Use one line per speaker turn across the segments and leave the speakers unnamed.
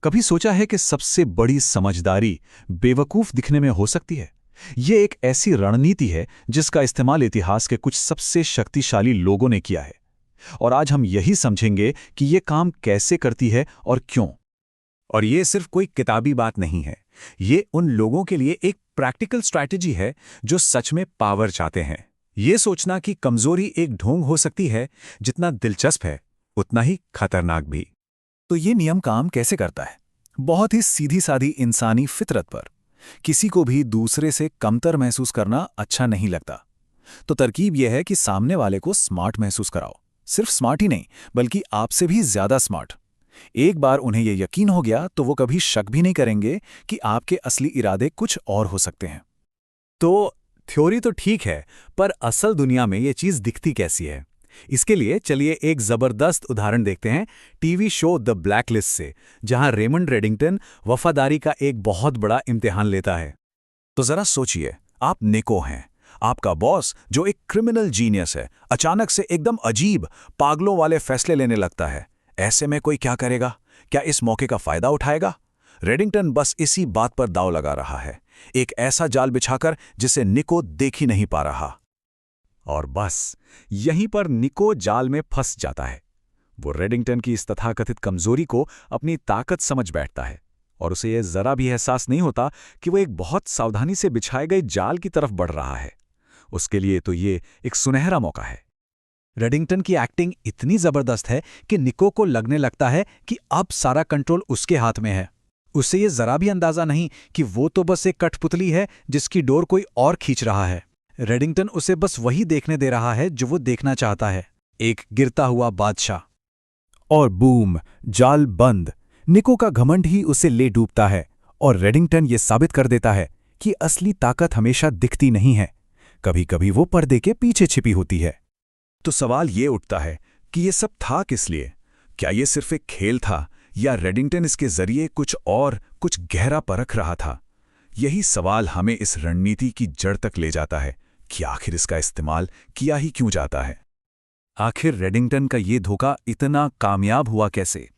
कभी सोचा है कि सबसे बड़ी समझदारी बेवकूफ दिखने में हो सकती है? ये एक ऐसी रणनीति है जिसका इस्तेमाल इतिहास के कुछ सबसे शक्तिशाली लोगों ने किया है। और आज हम यही समझेंगे कि ये काम कैसे करती है और क्यों।
और ये सिर्फ कोई किताबी बात नहीं है। ये उन लोगों के लिए एक प्रैक्टिकल स्ट्रैटेजी है जो सच में पावर चाहते हैं। ये सोचना कि कमजोरी एक ढोंग हो सकती है, जितना दिलचस्प है उतना ही खतरनाक भी।
तो ये नियम काम कैसे करता है? बहुत ही सीधी सादी इंसानी फितरत पर। किसी को भी दूसरे से कमतर महसूस करना अच्छा नहीं लगता। तो तरकीब यह है कि सामने वाले को स्मार्ट महसूस कराओ। सिर्फ स्मार्ट ही नहीं, बल्कि आपसे भी ज्यादा स्मार्ट। एक बार उन्हें यह यकीन हो गया तो वो कभी शक भी नहीं करेंगे कि आपके असली इरादे कुछ और हो सकते हैं।
तो थ्योरी तो ठीक है, पर असल दुनिया में ये चीज दिखती कैसी है? इसके लिए चलिए एक जबरदस्त उदाहरण देखते हैं टीवी शो द ब्लैकलिस्ट से, जहां रेमंड रेडिंगटन वफादारी का एक बहुत बड़ा इम्तिहान लेता है।
तो जरा सोचिए, आप निको हैं। आपका बॉस, जो एक क्रिमिनल जीनियस है, अचानक से एकदम अजीब, पागलों वाले फैसले लेने लगता है। ऐसे में कोई क्या करेगा? क्या इस मौके का फायदा उठाएगा? रेडिंगटन बस इसी बात पर दांव लगा रहा है, एक ऐसा जाल बिछाकर जिसे निको देख ही नहीं पा रहा।
और बस यहीं पर निको जाल में फंस जाता है। वो रेडिंगटन की इस तथाकथित कमजोरी को अपनी ताकत समझ बैठता है, और उसे यह जरा भी एहसास नहीं होता कि वो एक बहुत सावधानी से बिछाए गए जाल की तरफ बढ़ रहा है। उसके लिए तो ये एक सुनहरा मौका है।
रेडिंगटन की एक्टिंग इतनी जबरदस्त है कि निको को लगने लगता है कि अब सारा कंट्रोल उसके हाथ में है। उसे ये जरा भी अंदाजा नहीं कि वो तो बस एक कठपुतली है जिसकी डोर कोई और खींच रहा है। रेडिंगटन उसे बस वही देखने दे रहा है जो वो देखना चाहता है, एक गिरता हुआ बादशाह।
और बूम, जाल बंद। निको का घमंड ही उसे ले डूबता है, और रेडिंगटन ये साबित कर देता है कि असली ताकत हमेशा दिखती नहीं है। कभी कभी वो पर्दे के पीछे छिपी होती है।
तो सवाल ये उठता है कि ये सब था किस लिए? क्या ये सिर्फ एक खेल था, या रेडिंगटन इसके जरिए कुछ गहरा परख रहा था? यही सवाल हमें इस रणनीति की जड़ तक ले जाता है कि आखिर इसका इस्तेमाल किया ही क्यों जाता है।
आखिर रेडिंगटन का ये धोखा इतना कामयाब हुआ कैसे?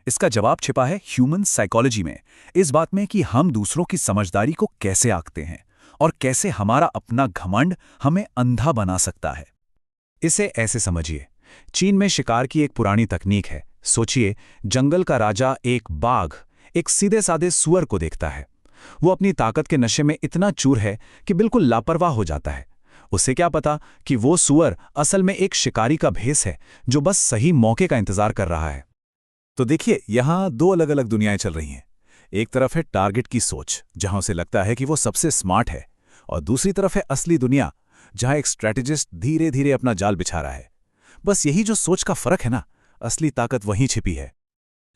इसका जवाब छिपा है ह्यूमन साइकोलॉजी में, इस बात में कि हम दूसरों की समझदारी को कैसे आंकते हैं और कैसे हमारा अपना घमंड हमें अंधा बना सकता है। इसे ऐसे समझिए, चीन में शिकार की एक पुरानी तकनीक है। सोचिए, जंगल का राजा एक बाघ एक सीधे साधे सुअर को देखता है। वो अपनी ताकत के नशे में इतना चूर है कि बिल्कुल लापरवाह हो जाता है। उसे क्या पता कि वो सुअर असल में एक शिकारी का भेस है जो बस सही मौके का इंतजार कर रहा है। तो देखिए, यहां दो अलग अलग दुनियाएं चल रही हैं। एक तरफ है टारगेट की सोच, जहां उसे लगता है कि वो सबसे स्मार्ट है, और दूसरी तरफ है असली दुनिया, जहां एक स्ट्रैटेजिस्ट धीरे धीरे अपना जाल बिछा रहा है। बस यही जो सोच का फर्क है ना, असली ताकत वहीं छिपी है।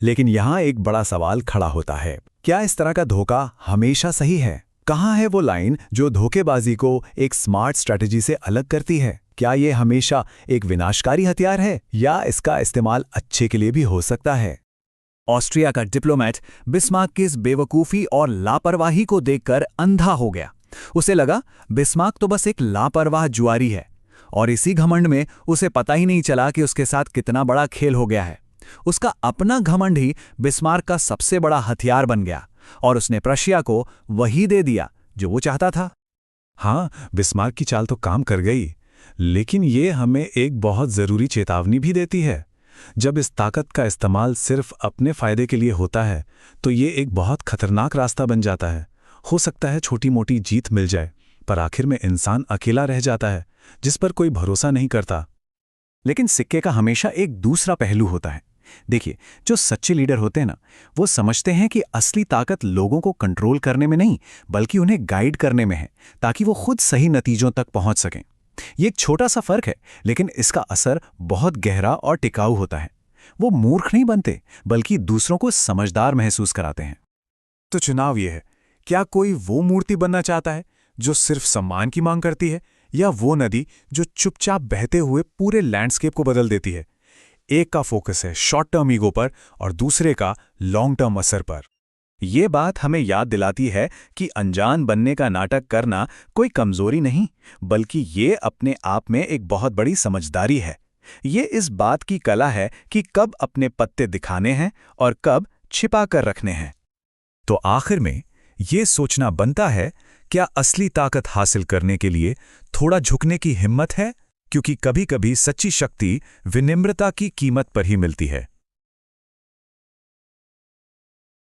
लेकिन यहां एक बड़ा सवाल खड़ा होता है, क्या इस तरह का धोखा हमेशा सही है? कहां है वो लाइन जो धोखेबाजी को एक स्मार्ट स्ट्रैटेजी से अलग करती है? क्या ये हमेशा एक विनाशकारी हथियार है, या इसका इस्तेमाल अच्छे के लिए भी हो सकता है? ऑस्ट्रिया का डिप्लोमेट बिस्मार्क की इस बेवकूफ़ी और लापरवाही को देखकर अंधा हो गया। उसे लगा बिस्मार्क तो बस एक लापरवाह जुआरी है, और इसी घमंड में उसे पता ही नहीं चला कि उसके साथ कितना बड़ा खेल हो गया है। उसका अपना घमंड ही बिस्मार्क का सबसे बड़ा हथियार बन गया, और उसने प्रशिया को वही दे दिया जो वो चाहता था।
हाँ, बिस्मार्क की चाल तो काम कर गई, लेकिन ये हमें एक बहुत ज़रूरी चेतावनी भी देती है। जब इस ताकत का इस्तेमाल सिर्फ अपने फायदे के लिए होता है, तो ये एक बहुत खतरनाक रास्ता बन जाता है। हो सकता है छोटी मोटी जीत मिल जाए, पर आखिर में इंसान अकेला रह जाता है, जिस पर कोई भरोसा नहीं करता।
लेकिन सिक्के का हमेशा एक दूसरा पहलू होता है। देखिए, जो सच्चे लीडर होते हैं ना, वो समझते हैं कि असली ताकत लोगों को कंट्रोल करने में नहीं, बल्कि उन्हें गाइड करने में है, ताकि वो खुद सही नतीजों तक पहुंच सकें। ये एक छोटा सा फर्क है, लेकिन इसका असर बहुत गहरा और टिकाऊ होता है। वो मूर्ख नहीं बनते, बल्कि दूसरों को समझदार महसूस कराते हैं।
तो चुनाव ये है, क्या कोई वो मूर्ति बनना चाहता है जो सिर्फ सम्मान की मांग करती है, या वो नदी जो चुपचाप बहते हुए पूरे लैंडस्केप को बदल देती है? एक का फोकस है शॉर्ट टर्म ईगो पर, और दूसरे का लॉन्ग टर्म असर पर।
ये बात हमें याद दिलाती है कि अनजान बनने का नाटक करना कोई कमजोरी नहीं, बल्कि ये अपने आप में एक बहुत बड़ी समझदारी है। ये इस बात की कला है कि कब अपने पत्ते दिखाने हैं और कब छिपा कर रखने हैं। तो आखिर में ये सोचना बनता है, क्या असली ताकत हासिल करने के लिए थोड़ा झुकने की हिम्मत है? क्योंकि कभी-कभी सच्ची शक्ति विनम्रता की कीमत पर ही मिलती है।